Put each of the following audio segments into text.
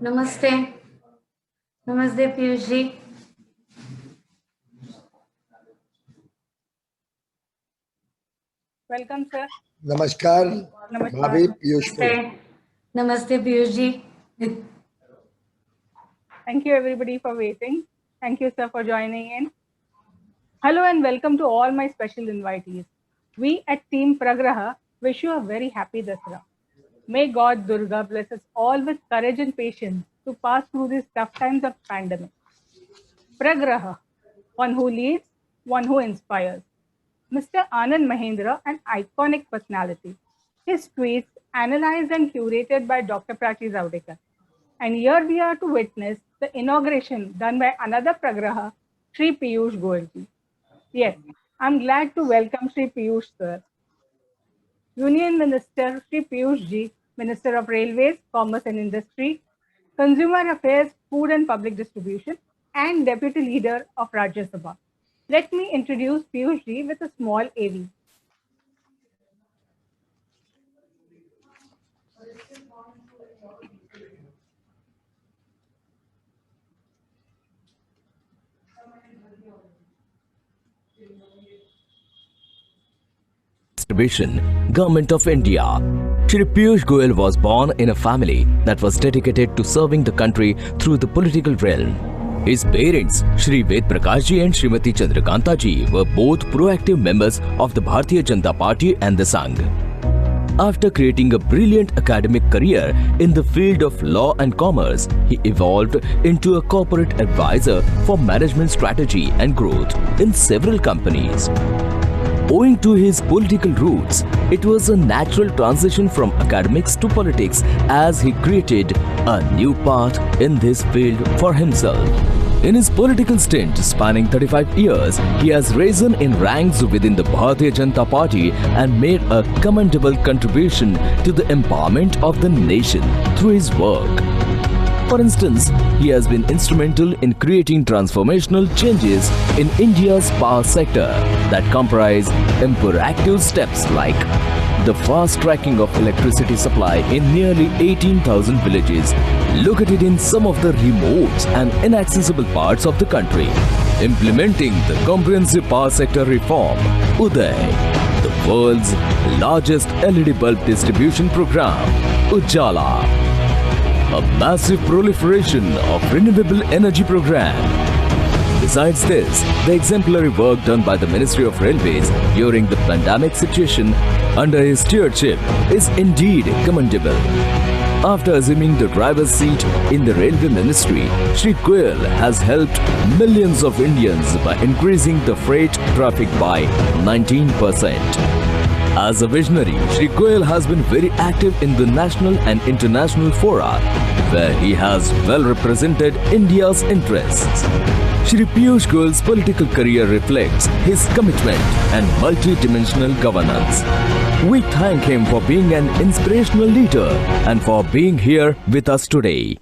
Namaste. Namaste, Piyush ji. Welcome, sir. Namaskar. Namaskar. Bhavi Piyush. Namaste, Piyush ji. Thank you, everybody, for waiting. Thank you, sir, for joining in. Hello and welcome to all my special invitees. We at Team Pragraha wish you a very happy Dasara. May God Durga bless us all with courage and patience to pass through these tough times of pandemic. Pragraha, one who leads, one who inspires. Mr. Anand Mahindra, an iconic personality. His tweets analyzed and curated by DrPracheejavadekar. Javadekar. And here we are to witness the inauguration done by another Pragraha, Shri Piyush Goyal ji. Yes, I'm glad to welcome Shri Piyush sir. Union Minister Shri Piyush ji, Minister of Railways, Commerce and Industry, Consumer Affairs, Food and Public Distribution, and Deputy Leader of Rajya Sabha. Let me introduce Piyush ji with a small AV. Distribution, Government of India. Shri Piyush Goyal was born in a family that was dedicated to serving the country through the political realm. His parents, Shri Prachee and Srimati Chandrakanta ji, were both proactive members of the Bharatiya Janata Party and the Sangh. After creating a brilliant academic career in the field of law and commerce, he evolved into a corporate advisor for management strategy and growth in several companies. Owing to his political roots, it was a natural transition from academics to politics as he created a new path in this field for himself. In his political stint spanning 35 years, he has risen in ranks within the Bharatiya Janata Party and made a commendable contribution to the empowerment of the nation through his work. For instance, he has been instrumental in creating transformational changes in India's power sector that comprise imperative steps like the fast tracking of electricity supply in nearly 18,000 villages located in some of the remote and inaccessible parts of the country, implementing the comprehensive power sector reform, Uday, the world's largest LED bulb distribution program, Ujjala, a massive proliferation of renewable energy program. Besides this, the exemplary work done by the Ministry of Railways during the pandemic situation under his stewardship is indeed commendable. After assuming the driver's seat in the Railway Ministry, Shri Goyal has helped millions of Indians by increasing the freight traffic by 19%. As a visionary, Shri Goyal has been very active in the national and international fora, where he has well represented India's interests. Shri Piyush Goyal's political career reflects his commitment and multi-dimensional governance. We thank him for being an inspirational leader and for being here with us today.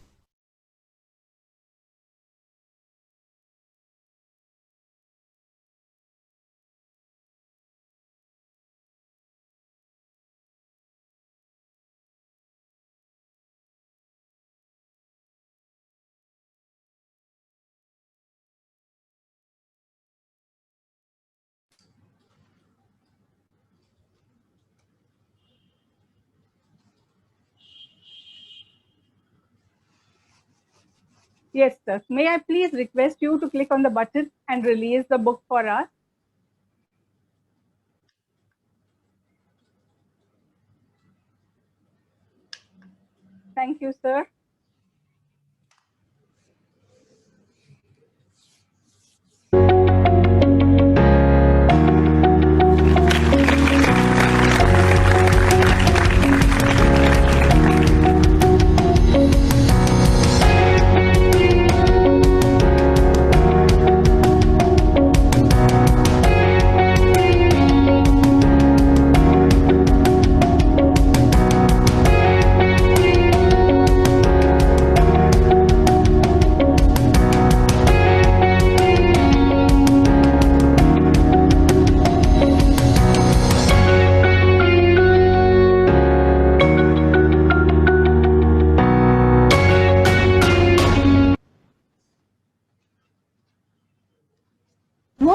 Yes, sir. May I please request you to click on the button and release the book for us? Thank you, sir.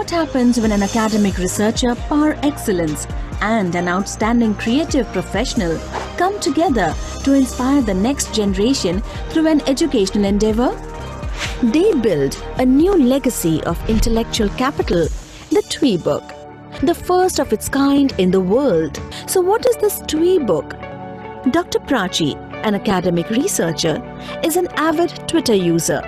What happens when an academic researcher par excellence and an outstanding creative professional come together to inspire the next generation through an educational endeavor? They build a new legacy of intellectual capital, the Tweebook, the first of its kind in the world. So what is this Tweebook? Dr. Prachee, an academic researcher, is an avid Twitter user.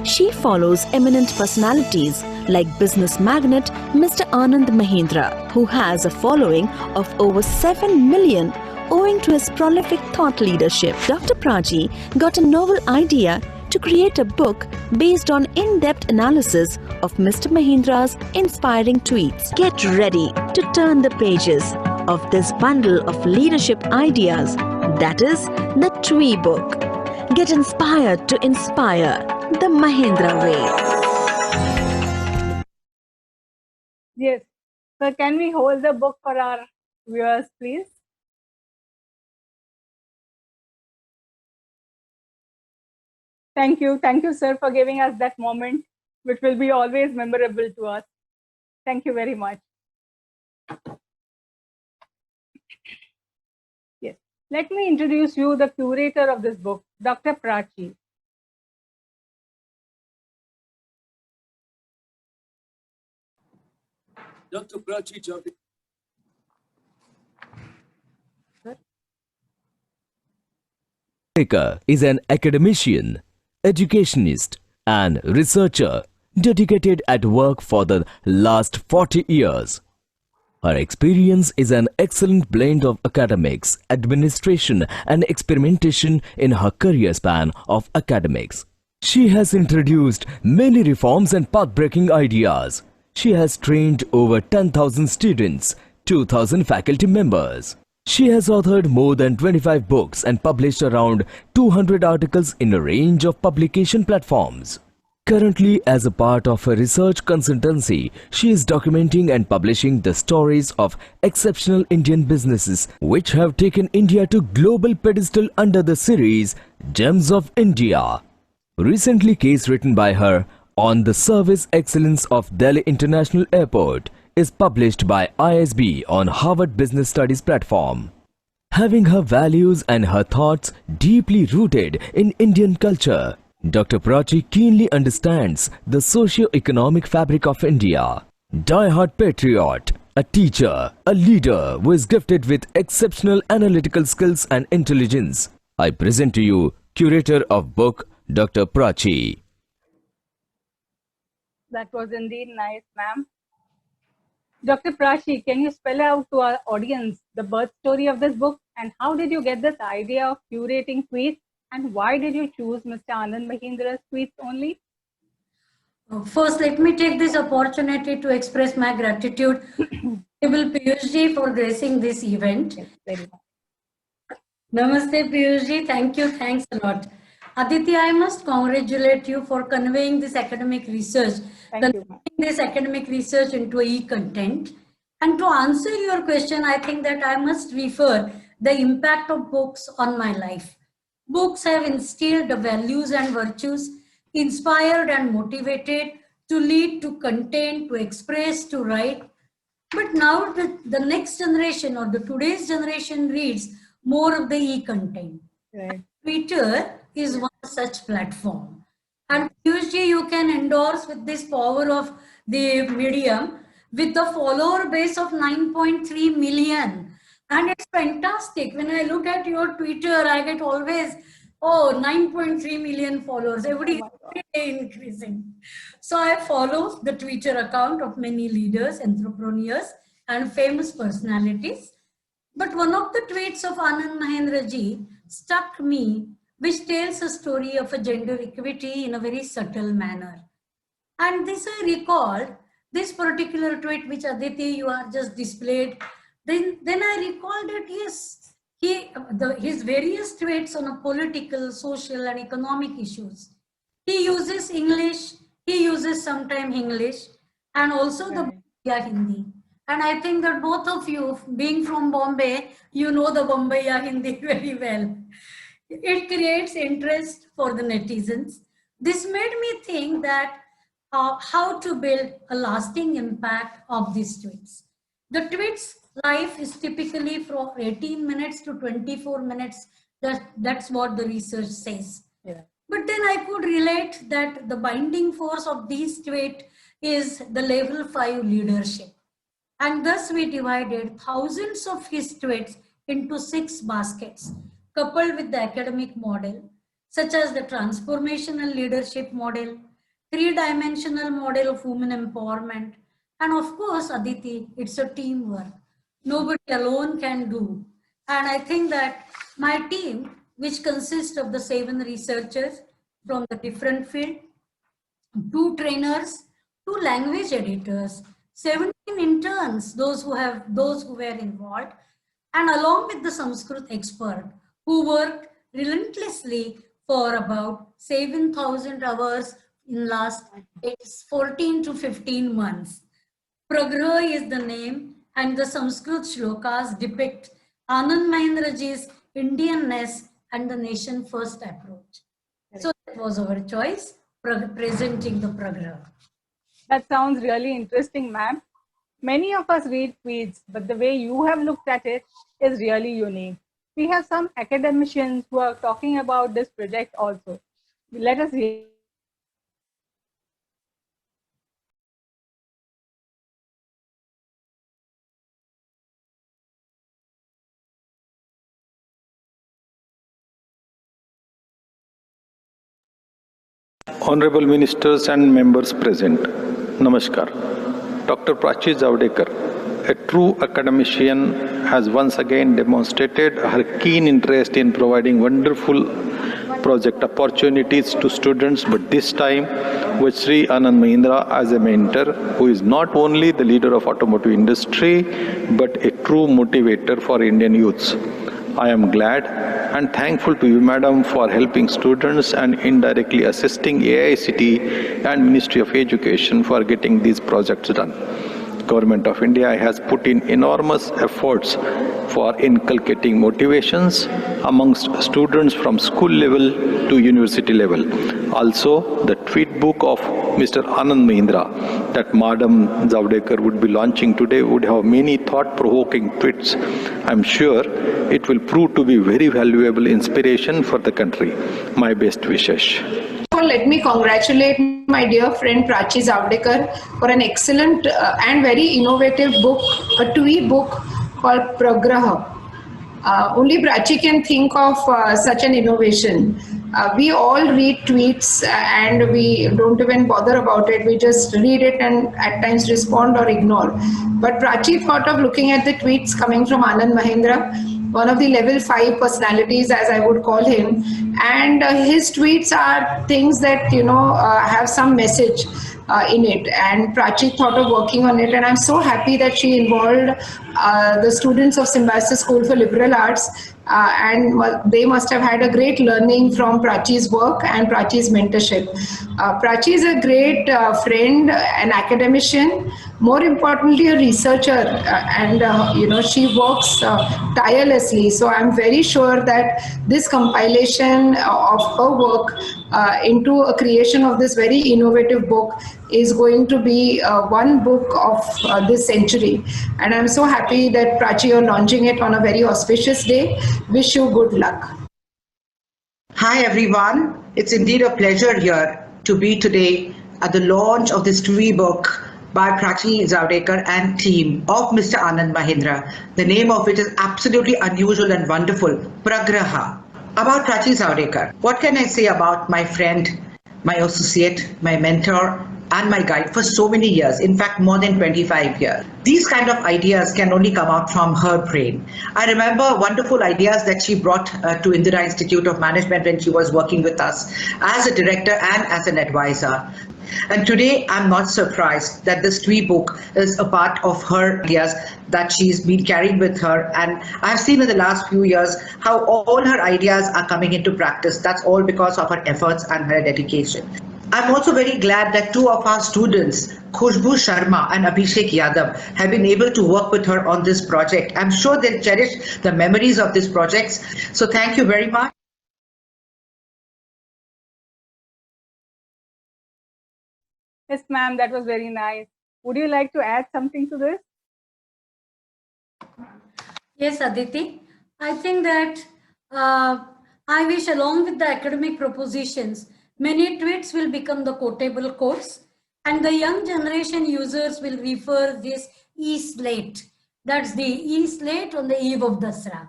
She follows eminent personalities like business magnate Mr. Anand Mahindra, who has a following of over 7 million owing to his prolific thought leadership. Dr. Prachee got a novel idea to create a book based on in-depth analysis of Mr. Mahindra's inspiring tweets. Get ready to turn the pages of this bundle of leadership ideas, that is the Tweebook. Get inspired to inspire the Mahindra way. Yes. So can we hold the book for our viewers, please? Thank you. Thank you, sir, for giving us that moment, which will be always memorable to us. Thank you very much. Yes. Let me introduce you the curator of this book, Dr. Prachee. Dr. Pracheejavadekar is an academician, educationist, and researcher dedicated at work for the last 40 years. Her experience is an excellent blend of academics, administration, and experimentation in her career span of academics. She has introduced many reforms and path-breaking ideas. She has trained over 10,000 students, 2,000 faculty members. She has authored more than 25 books and published around 200 articles in a range of publication platforms. Currently, as a part of her research consultancy, she is documenting and publishing the stories of exceptional Indian businesses which have taken India to global pedestal under the series Gems of India. Recently, case written by her on the service excellence of Delhi International Airport is published by ISB on Harvard Business Studies platform. Having her values and her thoughts deeply rooted in Indian culture, Dr. Prachee keenly understands the socio-economic fabric of India. Die-hard patriot, a teacher, a leader who is gifted with exceptional analytical skills and intelligence, I present to you curator of book, Dr. Prachee. That was indeed nice, ma'am. Dr. Prachee, can you spell out to our audience the birth story of this book and how did you get this idea of curating tweets and why did you choose Mr. Anand Mahindra's tweets only? First, let me take this opportunity to express my gratitude to Piyushji for gracing this event. Yes, very much. Namaste Piyushji, thank you, thanks a lot. Aditee, I must congratulate you for conveying this academic research, this academic research into e-content. And to answer your question, I think that I must refer the impact of books on my life. Books have instilled the values and virtues, inspired and motivated to lead, to content, to express, to write. But now the next generation or the today's generation reads more of the e-content. Right. Twitter is one such platform. And usually you can endorse with this power of the medium with the follower base of 9.3 million. And it's fantastic. When I look at your Twitter, I get always, 9.3 million followers every day increasing. So I follow the Twitter account of many leaders, entrepreneurs, and famous personalities. But one of the tweets of Anand Mahindra ji struck me, which tells a story of a gender equity in a very subtle manner. And this I recalled, this particular tweet which Aditee you are just displayed, then I recalled that yes, his various tweets on a political, social and economic issues. He uses English, he uses sometimes English and also the Hindi. And I think that both of you, being from Bombay, you know the Bombaya Hindi very well. It creates interest for the netizens. This made me think that how to build a lasting impact of these tweets. The tweet's life is typically from 18 minutes to 24 minutes. That's what the research says. Yeah. But then I could relate that the binding force of these tweets is the level 5 leadership. And thus we divided thousands of his tweets into 6 baskets, coupled with the academic model, such as the transformational leadership model, 3-dimensional model of women empowerment, and of course, Aditee, it's a teamwork. Nobody alone can do. And I think that my team, which consists of the 7 researchers from the different field, 2 trainers, 2 language editors, 17 interns, those who were involved, and along with the Sanskrit expert who worked relentlessly for about 7,000 hours in last 14 to 15 months. Pragraha is the name, and the Sanskrit shlokas depict Anand Mahindraji's Indianness and the nation first approach. So that was our choice, presenting the Pragraha. That sounds really interesting, ma'am. Many of us read tweets, but the way you have looked at it is really unique. We have some academicians who are talking about this project also. Let us hear. Honorable Ministers and members present, Namaskar. Dr. Prachee Javadekar, a true academician, has once again demonstrated her keen interest in providing wonderful project opportunities to students, but this time with Sri Anand Mahindra as a mentor, who is not only the leader of automotive industry, but a true motivator for Indian youths. I am glad and thankful to you, Madam, for helping students and indirectly assisting AICT and Ministry of Education for getting these projects done. Government of India has put in enormous efforts for inculcating motivations amongst students from school level to university level. Also, the Tweetbook of Mr. Anand Mahindra that Madam Javadekar would be launching today would have many thought-provoking tweets. I'm sure it will prove to be very valuable inspiration for the country. My best wishes. Let me congratulate my dear friend Prachee Javadekar for an excellent and very innovative book, a Tweebook called Pragraha. Only Prachee can think of such an innovation. We all read tweets and we don't even bother about it. We just read it and at times respond or ignore. But Prachee thought of looking at the tweets coming from Anand Mahindra, one of the level 5 personalities, as I would call him, and his tweets are things that have some message in it, and Prachee thought of working on it, and I'm so happy that she involved the students of Symbiosis School for Liberal Arts, and they must have had a great learning from Prachee's work and Prachee's mentorship. Prachee is a great friend, an academician, more importantly a researcher, and she works tirelessly. So I'm very sure that this compilation of her work into a creation of this very innovative book is going to be one book of this century. And I'm so happy that Prachee, you're launching it on a very auspicious day. Wish you good luck. Hi everyone, it's indeed a pleasure here to be today at the launch of this Tweebook by Prachee Javadekar and team of Mr. Anand Mahindra, the name of which is absolutely unusual and wonderful, Pragraha. About Prachee Javadekar, what can I say about my friend, my associate, my mentor, and my guide for so many years, in fact more than 25 years. These kind of ideas can only come out from her brain. I remember wonderful ideas that she brought to Indira Institute of Management when she was working with us as a director and as an advisor. And today I'm not surprised that this Tweebook is a part of her ideas that she's been carrying with her, and I've seen in the last few years how all her ideas are coming into practice. That's all because of her efforts and her dedication. I'm also very glad that two of our students, Khushbu Sharma and Abhishek Yadav, have been able to work with her on this project. I'm sure they'll cherish the memories of these projects. So thank you very much. Yes, ma'am, that was very nice. Would you like to add something to this? Yes, Aditi. I think that I wish, along with the academic propositions, many tweets will become the quotable quotes, and the young generation users will refer this e-slate. That's the e-slate on the eve of Dasra.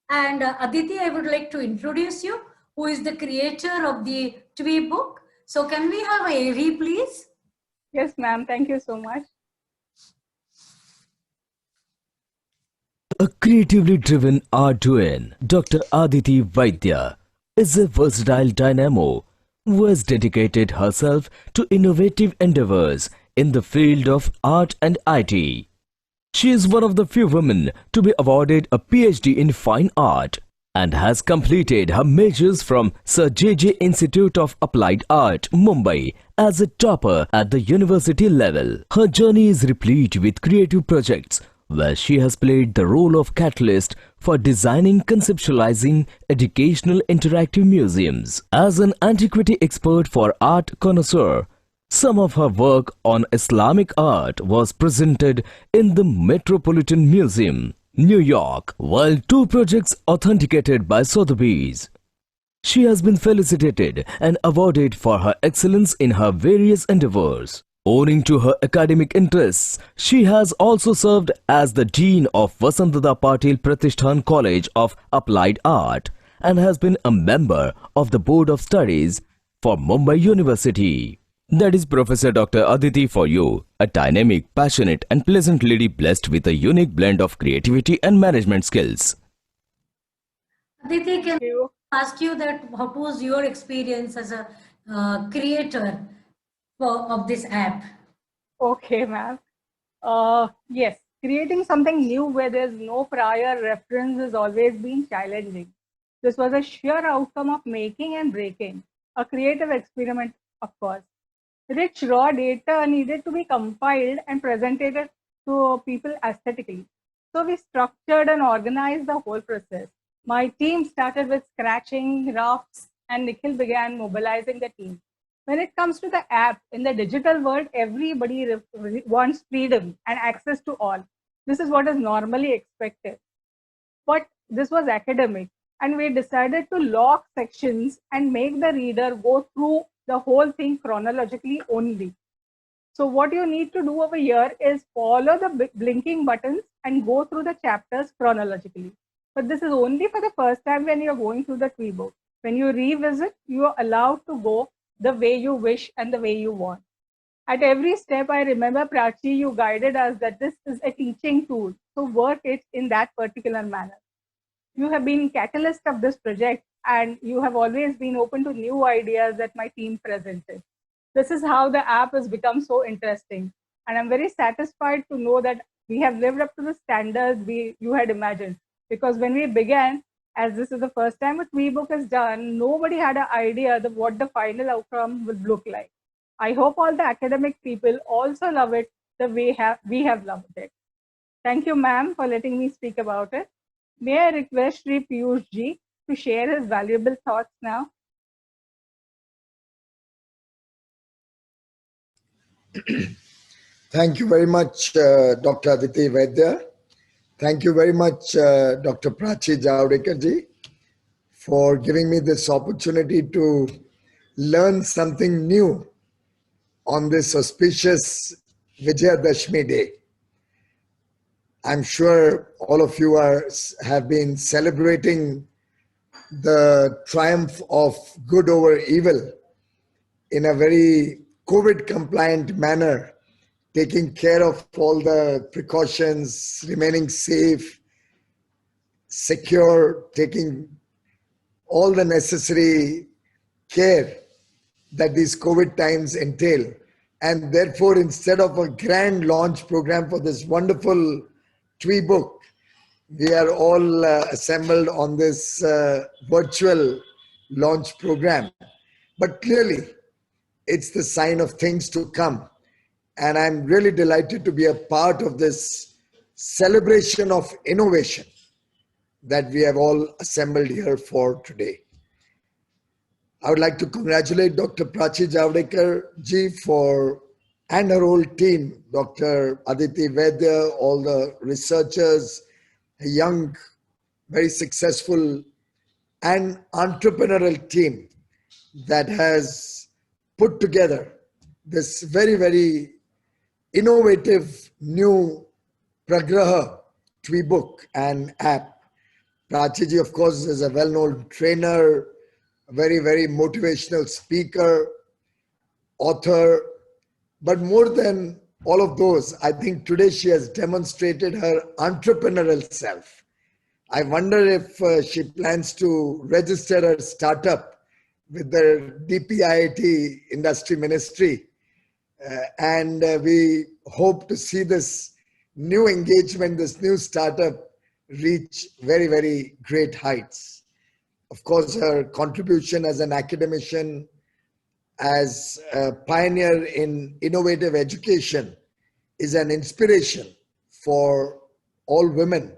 And Aditi, I would like to introduce you, who is the creator of the Tweebook. So can we have AV, please? Yes, ma'am. Thank you so much. A creatively driven Arduin, Dr. Aditee Vaidya is a versatile dynamo who has dedicated herself to innovative endeavors in the field of art and IT. She is one of the few women to be awarded a PhD in Fine Art and has completed her majors from Sir J.J. Institute of Applied Art, Mumbai, as a topper at the university level. Her journey is replete with creative projects where she has played the role of catalyst for designing, conceptualizing educational interactive museums. As an antiquity expert for art connoisseur, some of her work on Islamic art was presented in the Metropolitan Museum, New York, while 2 projects authenticated by Sotheby's. She has been felicitated and awarded for her excellence in her various endeavors. Owing to her academic interests, she has also served as the Dean of Vasantdada Patil Pratishthan College of Applied Art and has been a member of the Board of Studies for Mumbai University. That is Professor Dr. Aditee for you, a dynamic, passionate and pleasant lady blessed with a unique blend of creativity and management skills. Aditi, can Thank you. I ask you that what was your experience as a creator of this app? Okay, ma'am. Yes, creating something new where there's no prior reference has always been challenging. This was a sheer outcome of making and breaking, a creative experiment, of course. Rich raw data needed to be compiled and presented to people aesthetically. So we structured and organized the whole process. My team started with scratching, drafts, and Nikhil began mobilizing the team. When it comes to the app, in the digital world, everybody wants freedom and access to all. This is what is normally expected. But this was academic, and we decided to lock sections and make the reader go through the whole thing chronologically only. So what you need to do over here is follow the blinking buttons and go through the chapters chronologically. But this is only for the first time when you're going through the Tweebook. When you revisit, you are allowed to go the way you wish and the way you want. At every step, I remember, Prachee, you guided us that this is a teaching tool, so work it in that particular manner. You have been catalyst of this project, and you have always been open to new ideas that my team presented. This is how the app has become so interesting, and I'm very satisfied to know that we have lived up to the standards you had imagined. Because when we began, as this is the first time a Tweebook is done, nobody had an idea of what the final outcome would look like. I hope all the academic people also love it the way we have loved it. Thank you, ma'am, for letting me speak about it. May I request Shri Piyush ji to share his valuable thoughts now? Thank you very much, Dr. Aditee Vaidya. Thank you very much, Dr. Prachee Javadekar ji, for giving me this opportunity to learn something new on this auspicious Vijayadashmi day. I'm sure all of you have been celebrating the triumph of good over evil in a very COVID-compliant manner, taking care of all the precautions, remaining safe, secure, taking all the necessary care that these COVID times entail. And therefore, instead of a grand launch program for this wonderful Tweebook, we are all assembled on this virtual launch program. But clearly, it's the sign of things to come. And I'm really delighted to be a part of this celebration of innovation that we have all assembled here for today. I would like to congratulate Dr. Pracheejavadekar ji for and her whole team, Dr. Aditee, Vaidya, all the researchers, a young, very successful and entrepreneurial team that has put together this very, very innovative new Pragraha Tweebook and app. Prachee ji, of course, is a well-known trainer, a very, very motivational speaker, author, but more than all of those, I think today she has demonstrated her entrepreneurial self. I wonder if she plans to register her startup with the DPIIT Industry Ministry. And we hope to see this new engagement, this new startup reach very, very great heights. Of course, her contribution as an academician, as a pioneer in innovative education, is an inspiration for all women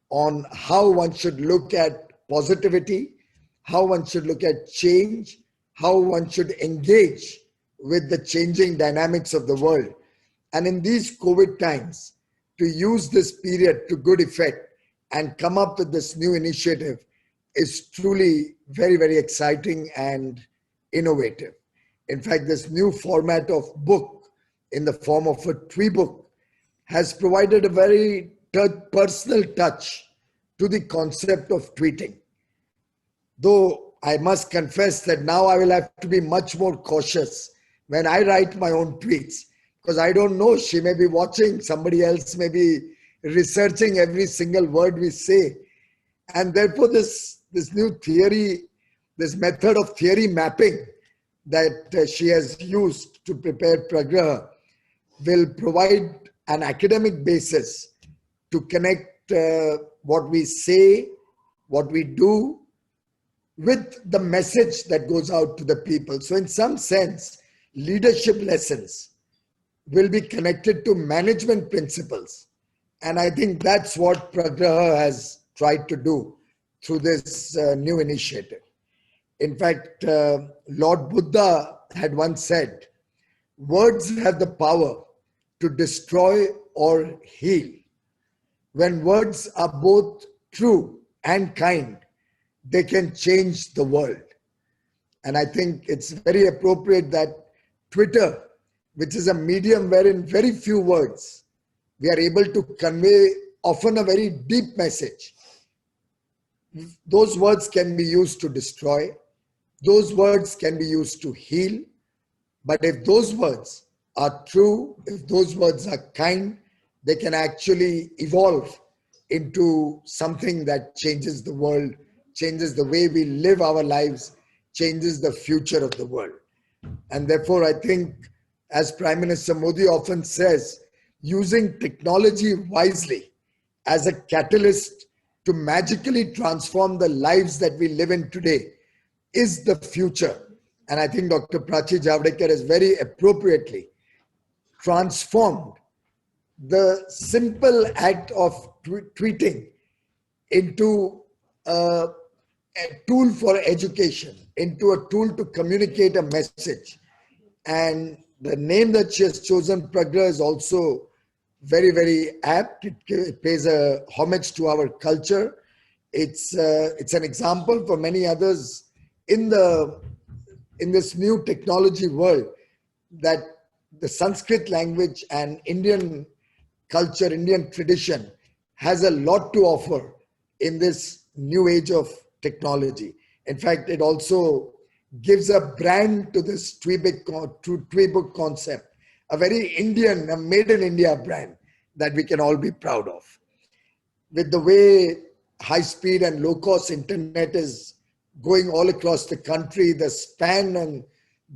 on how one should look at positivity, how one should look at change, how one should engage with the changing dynamics of the world. And in these COVID times, to use this period to good effect and come up with this new initiative is truly very, very exciting and innovative. In fact, this new format of book in the form of a Tweebook has provided a very personal touch to the concept of tweeting. Though I must confess that now I will have to be much more cautious when I write my own tweets, because I don't know, she may be watching, somebody else may be researching every single word we say. And therefore this new theory, this method of theory mapping that she has used to prepare Pragraha will provide an academic basis to connect what we say, what we do, with the message that goes out to the people. So in some sense, leadership lessons will be connected to management principles. And I think that's what Pragraha has tried to do through this new initiative. In fact, Lord Buddha had once said, words have the power to destroy or heal. When words are both true and kind, they can change the world. And I think it's very appropriate that Twitter, which is a medium wherein very few words, we are able to convey often a very deep message. Those words can be used to destroy. Those words can be used to heal. But if those words are true, if those words are kind, they can actually evolve into something that changes the world, changes the way we live our lives, changes the future of the world. And therefore, I think, as Prime Minister Modi often says, using technology wisely as a catalyst to magically transform the lives that we live in today is the future. And I think Dr. Pracheejavadekar has very appropriately transformed the simple act of tweeting into a tool for education, into a tool to communicate a message. And the name that she has chosen, Pragraha, is also very, very apt. It pays a homage to our culture. It's an example for many others in this new technology world that the Sanskrit language and Indian culture, Indian tradition has a lot to offer in this new age of technology. In fact, it also gives a brand to this Tweebook concept, a very Indian, a made in India brand that we can all be proud of. With the way high speed and low cost internet is going all across the country, the span and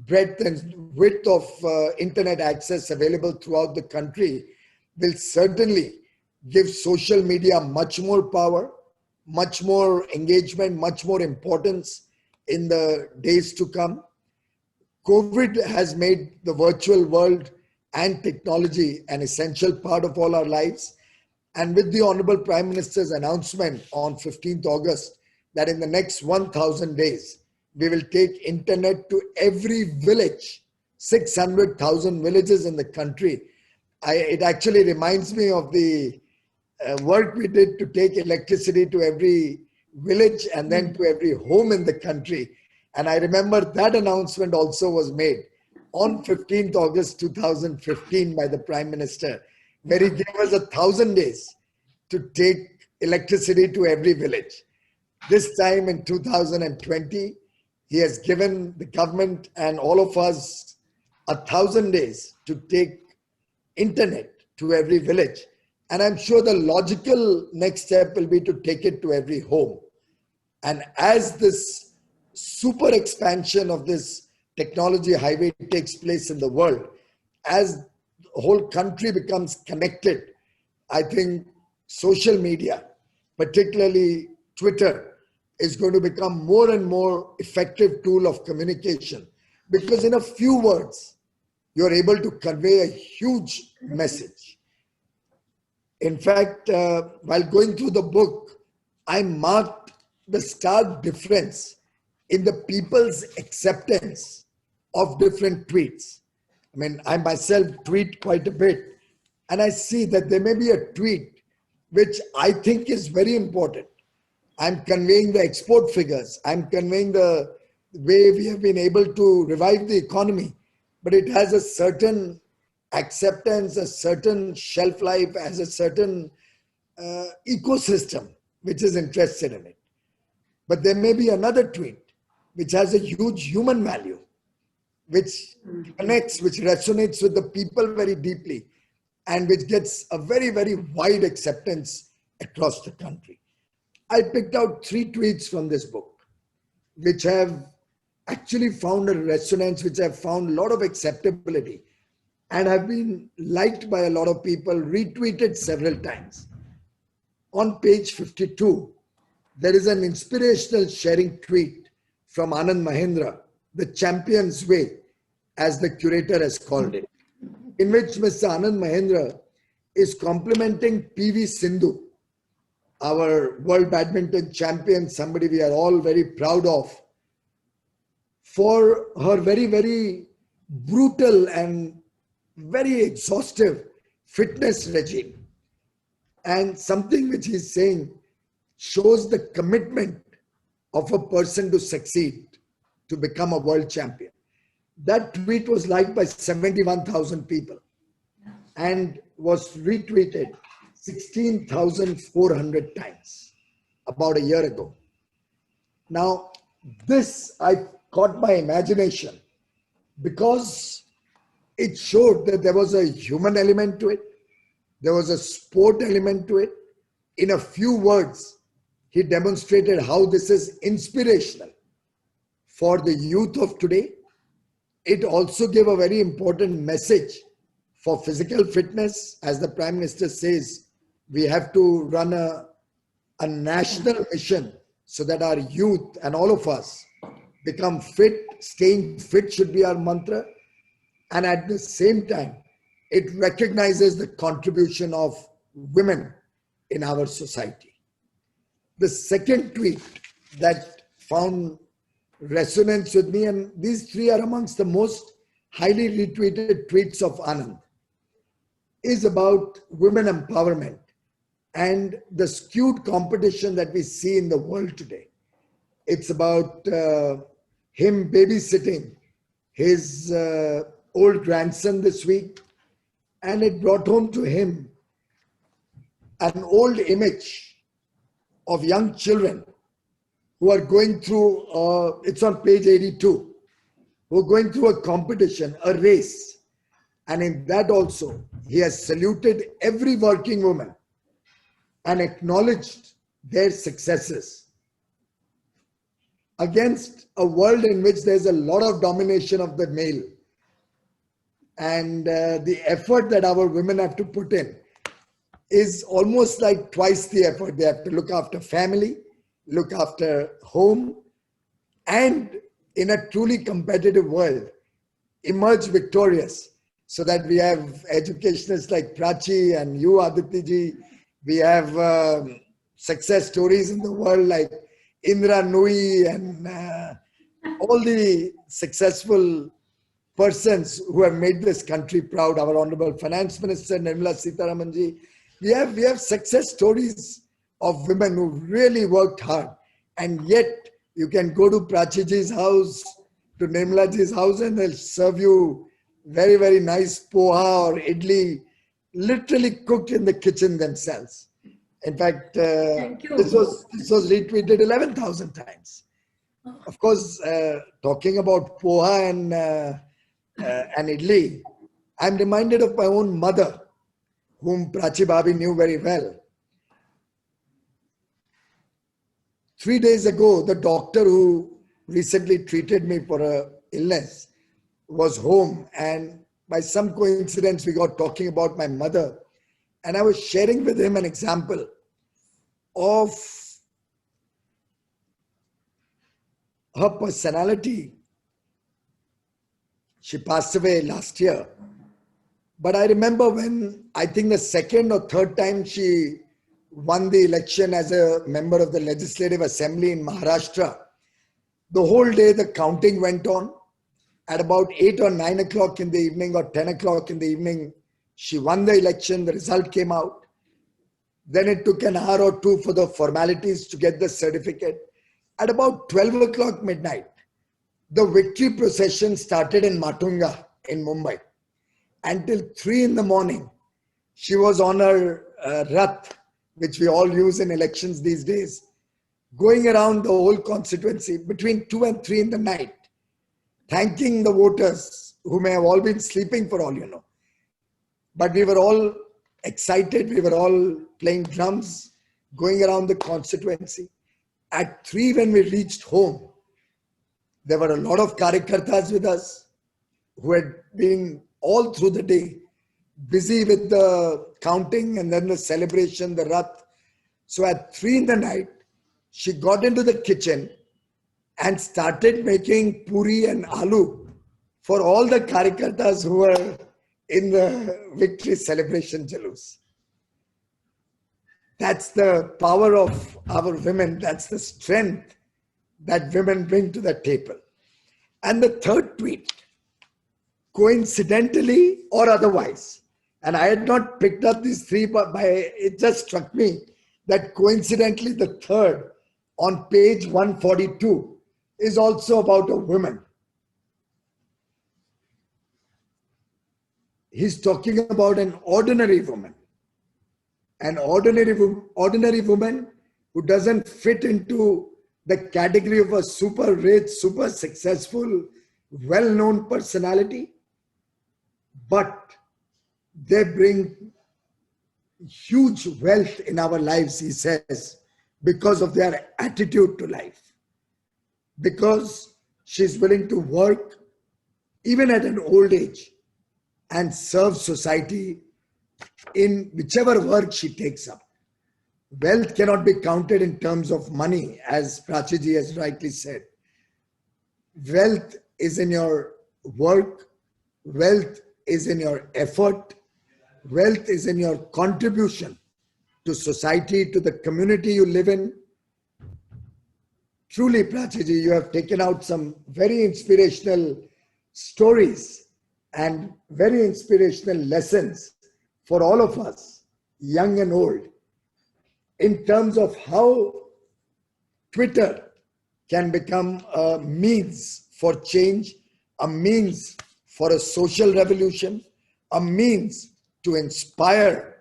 breadth and width of internet access available throughout the country will certainly give social media much more power, much more engagement, much more importance in the days to come. COVID has made the virtual world and technology an essential part of all our lives. And with the Honorable Prime Minister's announcement on 15th August that in the next 1,000 days, we will take internet to every village 600,000 villages in the country. It actually reminds me of the work we did to take electricity to every village and then to every home in the country. And I remember that announcement also was made on 15th August 2015 by the Prime Minister, where he gave us 1,000 days to take electricity to every village. This time in 2020, he has given the government and all of us 1,000 days to take internet to every village. And I'm sure the logical next step will be to take it to every home. And as this super expansion of this technology highway takes place in the world, as the whole country becomes connected, I think social media, particularly Twitter, is going to become more and more effective tool of communication, because in a few words, you're able to convey a huge message. In fact, while going through the book, I marked the stark difference in the people's acceptance of different tweets. I mean, I myself tweet quite a bit, and I see that there may be a tweet which I think is very important. I'm conveying the export figures. I'm conveying the way we have been able to revive the economy, but it has a certain acceptance, a certain shelf life, has a certain ecosystem which is interested in it. But there may be another tweet which has a huge human value, which connects, which resonates with the people very deeply, and which gets a very, very wide acceptance across the country. I picked out 3 tweets from this book, which have actually found a resonance, which have found a lot of acceptability, and have been liked by a lot of people, retweeted several times. On page 52, there is an inspirational sharing tweet from Anand Mahindra, the champion's way, as the curator has called it, in which Mr. Anand Mahindra is complimenting PV Sindhu, our world badminton champion, somebody we are all very proud of, for her very, very brutal and very exhaustive fitness regime. And something which he's saying shows the commitment of a person to succeed, to become a world champion. That tweet was liked by 71,000 people and was retweeted 16,400 times about a year ago. Now, this I caught my imagination because it showed that there was a human element to it, there was a sport element to it. In a few words, he demonstrated how this is inspirational for the youth of today. It also gave a very important message for physical fitness. As the Prime Minister says, we have to run a national mission so that our youth and all of us become fit. Staying fit should be our mantra. And at the same time, it recognizes the contribution of women in our society. The second tweet that found resonance with me, and these 3 are amongst the most highly retweeted tweets of Anand, is about women empowerment and the skewed competition that we see in the world today. It's about him babysitting his old grandson this week, and it brought home to him an old image of young children who are going through, it's on page 82, who are going through a competition, a race. And in that also, he has saluted every working woman and acknowledged their successes against a world in which there's a lot of domination of the male. And the effort that our women have to put in is almost like twice the effort. They have to look after family, look after home, and in a truly competitive world, emerge victorious, so that we have educationists like Prachee and you, Aditee. We have success stories in the world like Indra Nui and all the successful persons who have made this country proud. Our Honorable Finance Minister, Nirmala Sitharamanji. We have success stories of women who really worked hard. And yet you can go to Pracheeji's house, to Nirmalaji's house, and they'll serve you very, very nice poha or idli, literally cooked in the kitchen themselves. In fact, this was retweeted 11,000 times. Of course, talking about poha and idli, I'm reminded of my own mother, whom Prachee Bhabi knew very well. 3 days ago, the doctor who recently treated me for an illness was home, and by some coincidence, we got talking about my mother, and I was sharing with him an example of her personality. She passed away last year. But I remember when, I think the second or third time she won the election as a member of the Legislative Assembly in Maharashtra, the whole day the counting went on. At about 8 or 9 o'clock in the evening or 10 o'clock in the evening, she won the election, the result came out. Then it took an hour or two for the formalities to get the certificate. At about 12 o'clock midnight, the victory procession started in Matunga in Mumbai. Until 3 in the morning, she was on her rath, which we all use in elections these days, going around the whole constituency between 2 and 3 in the night, thanking the voters who may have all been sleeping for all you know. But we were all excited, we were all playing drums, going around the constituency. At 3 when we reached home, there were a lot of Karyakartas with us who had been all through the day busy with the counting and then the celebration, the rath. So at 3 in the night, she got into the kitchen and started making puri and aloo for all the Karyakartas who were in the victory celebration jalus. That's the power of our women. That's the strength that women bring to the table. And the third tweet, coincidentally or otherwise, and I had not picked up these three, but it just struck me that coincidentally the third on page 142 is also about a woman. He's talking about an ordinary woman. An ordinary woman who doesn't fit into the category of a super rich, super successful, well-known personality, but they bring huge wealth in our lives, he says, because of their attitude to life. Because she's willing to work even at an old age and serve society in whichever work she takes up. Wealth cannot be counted in terms of money, as Pracheeji has rightly said. Wealth is in your work, wealth is in your effort, wealth is in your contribution to society, to the community you live in. Truly, Pracheeji, you have taken out some very inspirational stories and very inspirational lessons for all of us, young and old, in terms of how Twitter can become a means for change, a means for a social revolution, a means to inspire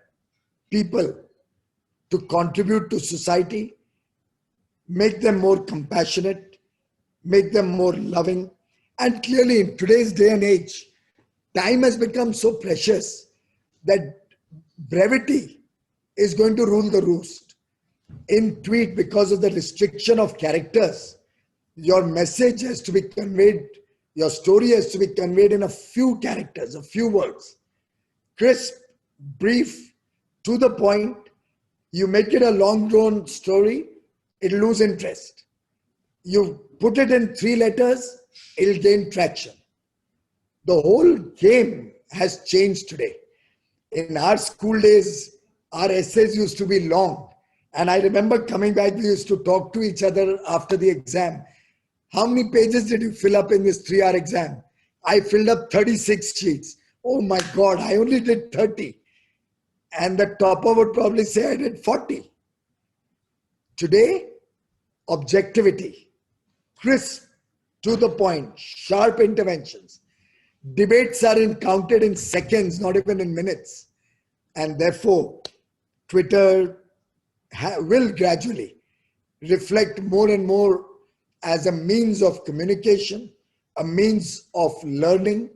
people to contribute to society, make them more compassionate, make them more loving. And clearly in today's day and age, time has become so precious that brevity is going to rule the roost. In tweet, because of the restriction of characters, your message has to be conveyed, your story has to be conveyed in a few characters, a few words. Crisp, brief, to the point. You make it a long-drawn story, it'll lose interest. You put it in 3 letters, it'll gain traction. The whole game has changed today. In our school days, our essays used to be long. And I remember coming back, we used to talk to each other after the exam. How many pages did you fill up in this 3-hour exam? I filled up 36 sheets. Oh my God, I only did 30. And the topper would probably say I did 40. Today, objectivity, crisp, to the point, sharp interventions. Debates are counted in seconds, not even in minutes. And therefore, Twitter will gradually reflect more and more as a means of communication, a means of learning,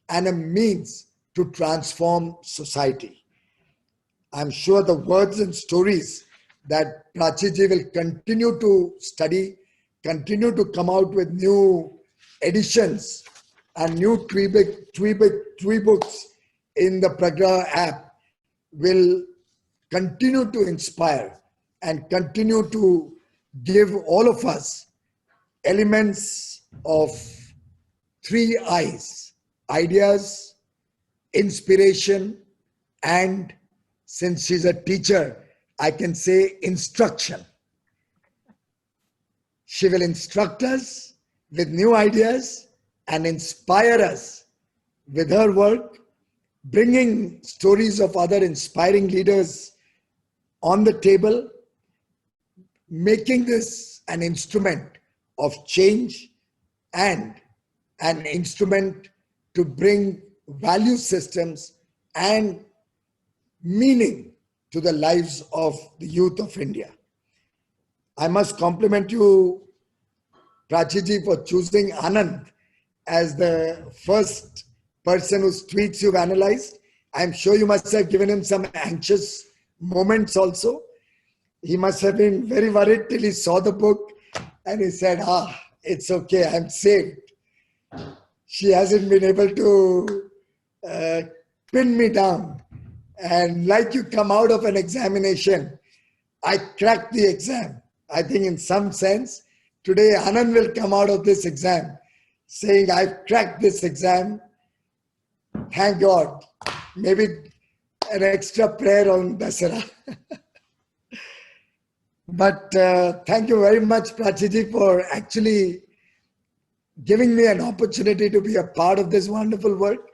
and a means to transform society. I'm sure the words and stories that Prachee will continue to study, continue to come out with new editions and new Tweebooks in the Pragraha app will continue to inspire and continue to give all of us elements of 3 I's: ideas, inspiration, and since she's a teacher, I can say instruction. She will instruct us with new ideas and inspire us with her work, bringing stories of other inspiring leaders on the table, making this an instrument of change and an instrument to bring value systems and meaning to the lives of the youth of India. I must compliment you, Prachee, for choosing Anand as the first person whose tweets you've analyzed. I'm sure you must have given him some anxious moments also. He must have been very worried till he saw the book and he said, it's okay, I'm saved. She hasn't been able to pin me down. And like you come out of an examination, I cracked the exam. I think in some sense, today Anand will come out of this exam saying, I've cracked this exam. Thank God. Maybe an extra prayer on Dasara. But thank you very much, Prachee, for actually giving me an opportunity to be a part of this wonderful work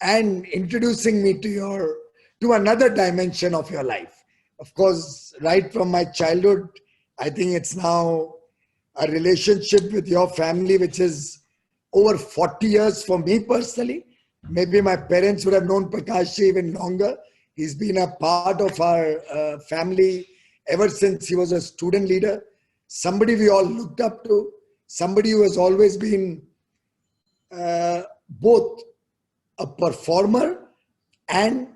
and introducing me to another dimension of your life. Of course, right from my childhood, I think it's now a relationship with your family, which is over 40 years for me personally. Maybe my parents would have known Prakash even longer. He's been a part of our family ever since he was a student leader. Somebody we all looked up to, somebody who has always been both a performer and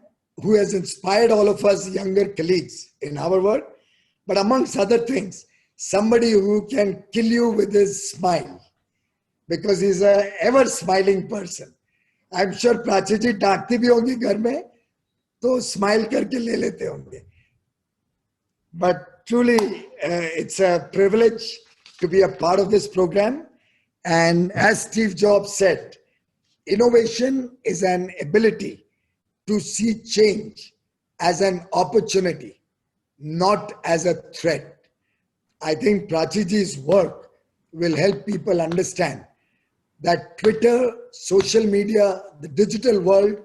who has inspired all of us younger colleagues in our work. But amongst other things, somebody who can kill you with his smile, because he's a ever smiling person. I'm sure Prachee ji डांटती भी होंगी घर में, तो smile करके ले लेते होंगे. But truly, it's a privilege to be a part of this program. And as Steve Jobs said, innovation is an ability to see change as an opportunity, not as a threat. I think Prachee ji's work will help people understand that Twitter, social media, the digital world,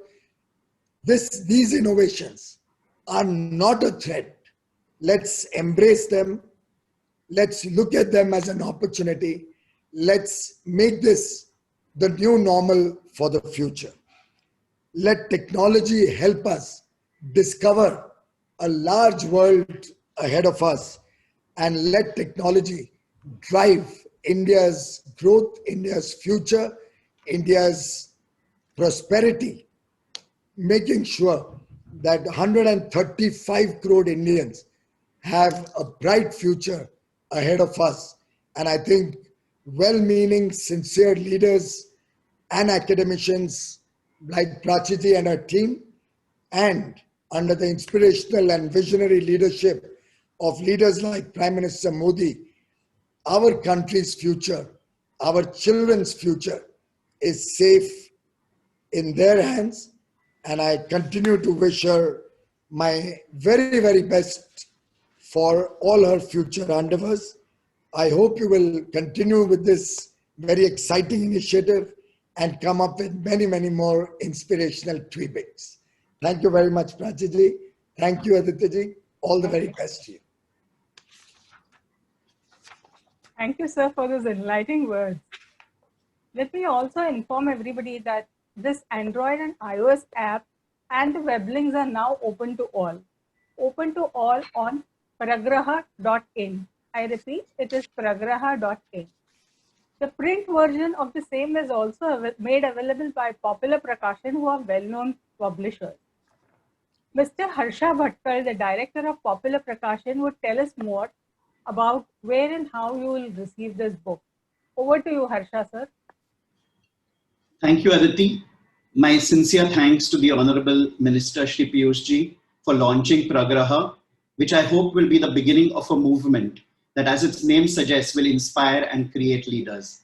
these innovations are not a threat. Let's embrace them. Let's look at them as an opportunity. Let's make this the new normal for the future. Let technology help us discover a large world ahead of us, and let technology drive India's growth, India's future, India's prosperity, making sure that 135 crore Indians have a bright future ahead of us. And I think well-meaning, sincere leaders and academicians like Prachee ji and her team, and under the inspirational and visionary leadership of leaders like Prime Minister Modi, our country's future, our children's future is safe in their hands. And I continue to wish her my very, very best for all her future endeavors. I hope you will continue with this very exciting initiative and come up with many, many more inspirational Tweebooks. Thank you very much, Prachee ji. Thank you, Aditee ji. All the very best to you. Thank you, sir, for those enlightening words. Let me also inform everybody that this Android and iOS app and the web links are now open to all. Open to all on pragraha.in. I repeat, it is pragraha.in. The print version of the same is also made available by Popular Prakashan, who are well-known publishers. Mr. Harsha Bhatkar, the director of Popular Prakashan, would tell us more about where and how you will receive this book. Over to you, Harsha, sir. Thank you, Aditee. My sincere thanks to the Honorable Minister Shri Piyush ji for launching Pragraha, which I hope will be the beginning of a movement that, as its name suggests, will inspire and create leaders.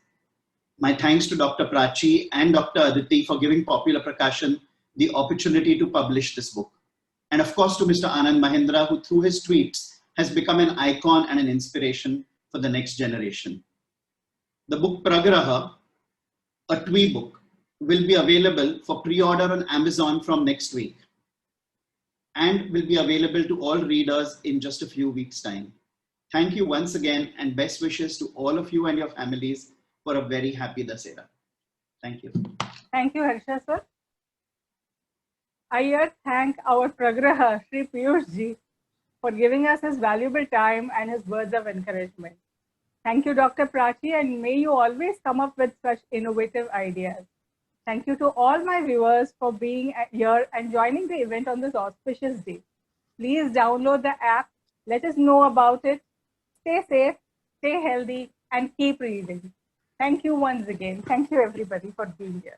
My thanks to Dr. Prachee and Dr. Aditee for giving Popular Prakashan the opportunity to publish this book. And of course to Mr. Anand Mahindra, who through his tweets has become an icon and an inspiration for the next generation. The book Pragraha, a Tweebook, will be available for pre-order on Amazon from next week and will be available to all readers in just a few weeks' time. Thank you once again and best wishes to all of you and your families for a very happy Dasera. Thank you. Thank you, Harsha, sir. I thank our Pragraha, Shri Piyush ji, for giving us his valuable time and his words of encouragement. Thank you, Dr. Prachee, and may you always come up with such innovative ideas. Thank you to all my viewers for being here and joining the event on this auspicious day. Please download the app, let us know about it. Stay safe, stay healthy, and keep reading. Thank you once again. Thank you, everybody, for being here.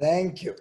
Thank you.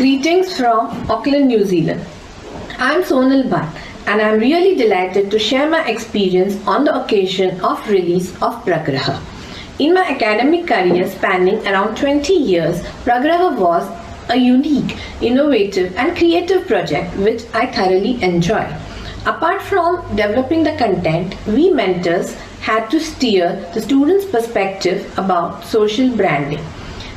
Greetings from Auckland, New Zealand. I'm Sonal Bhatt and I'm really delighted to share my experience on the occasion of release of Pragraha. In my academic career spanning around 20 years, Pragraha was a unique, innovative and creative project which I thoroughly enjoy. Apart from developing the content, we mentors had to steer the students' perspective about social branding.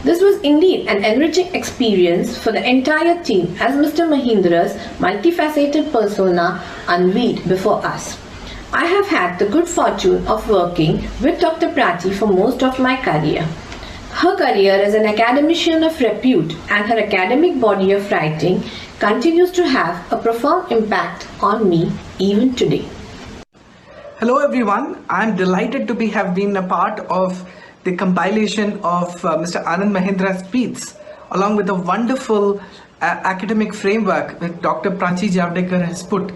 This was indeed an enriching experience for the entire team as Mr. Mahindra's multifaceted persona unveiled before us. I have had the good fortune of working with Dr. Prachee for most of my career. Her career as an academician of repute and her academic body of writing continues to have a profound impact on me even today. Hello everyone, I am delighted to have been a part of the compilation of Mr. Anand Mahindra's tweets, along with a wonderful academic framework that Dr. Pracheejavadekar has put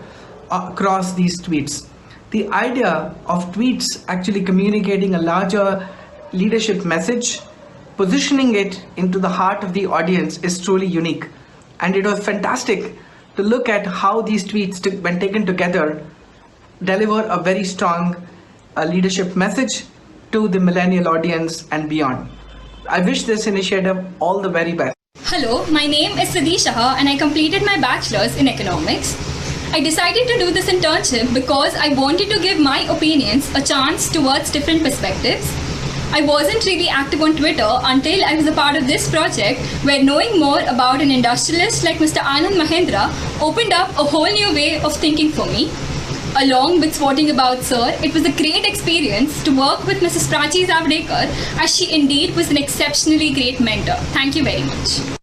across these tweets. The idea of tweets actually communicating a larger leadership message, positioning it into the heart of the audience is truly unique. And it was fantastic to look at how these tweets, when taken together, deliver a very strong leadership message to the millennial audience and beyond. I wish this initiative all the very best. Hello, my name is Siddhi Shah and I completed my bachelor's in economics. I decided to do this internship because I wanted to give my opinions a chance towards different perspectives. I wasn't really active on Twitter until I was a part of this project, where knowing more about an industrialist like Mr. Anand Mahindra opened up a whole new way of thinking for me. Along with swatting about Sir, it was a great experience to work with Mrs. Pracheejavadekar, as she indeed was an exceptionally great mentor. Thank you very much.